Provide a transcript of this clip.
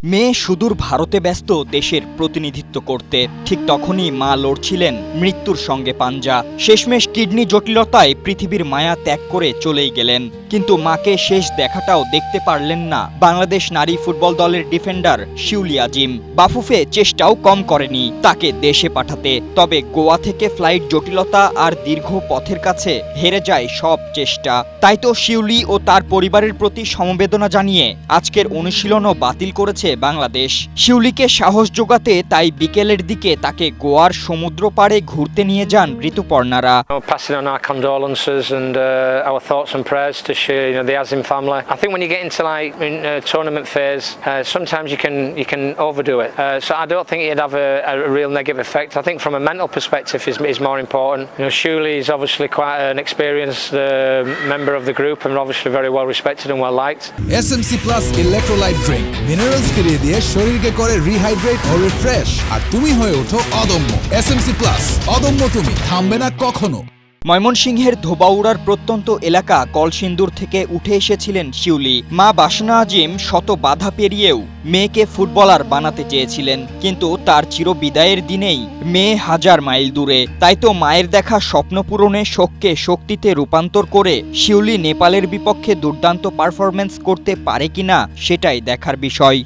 মেয়ে সুদূর ভারতে ব্যস্ত দেশের প্রতিনিধিত্ব করতে, ঠিক তখনই মা লড়ছিলেন মৃত্যুর সঙ্গে পাঞ্জা। শেষমেশ কিডনি জটিলতায় পৃথিবীর মায়া ত্যাগ করে চলেই গেলেন, কিন্তু মাকে শেষ দেখাটাও দেখতে পারলেন না বাংলাদেশ নারী ফুটবল দলের ডিফেন্ডার শিউলি আজিম। বাফুফে চেষ্টাও কম করেনি তাকে দেশে পাঠাতে, তবে গোয়া থেকে ফ্লাইট জটিলতা আর দীর্ঘ পথের কাছে হেরে যায় সব চেষ্টা। তাই তো শিউলি ও তার পরিবারের প্রতি সমবেদনা জানিয়ে আজকের অনুশীলনও বাতিল করেছে বাংলাদেশ। শিউলিকে সাহস জোগাতে তাই বিকেলের দিকে তাকে গোয়ার সমুদ্র পাড়ে ঘুরতে নিয়ে যান ঋতুপর্ণারা। Passing on our condolences and our thoughts and prayers to the Azim family. I think when you get into tournament phase, sometimes you can overdo it. So I don't think it'd have a real negative effect. I think from a mental perspective is more important. Shuli is obviously quite an experienced member of the group and obviously very well respected and well liked. SMC Plus Electrolyte Drink. Minerals ফিরিয়ে দিয়ে শরীরকে করে rehydrate ও refresh, আর তুমি হয়ে ওঠো অদম্য। SMC Plus, অদম্য তুমি, থামবে না কখনো। ময়মনসিংহের ধোবাউড়ার প্রত্যন্ত এলাকা কলসিন্দুর থেকে উঠে এসেছিলেন শিউলি। মা বাসনা আজিম শত বাধা পেরিয়েও মেয়েকে ফুটবলার বানাতে চেয়েছিলেন, কিন্তু তার চিরবিদায়ের দিনেই মেয়ে হাজার মাইল দূরে। তাই তো মায়ের দেখা স্বপ্ন পূরণে শোককে শক্তিতে রূপান্তর করে শিউলি নেপালের বিপক্ষে দুর্দান্ত পারফরম্যান্স করতে পারে কিনা সেটাই দেখার বিষয়।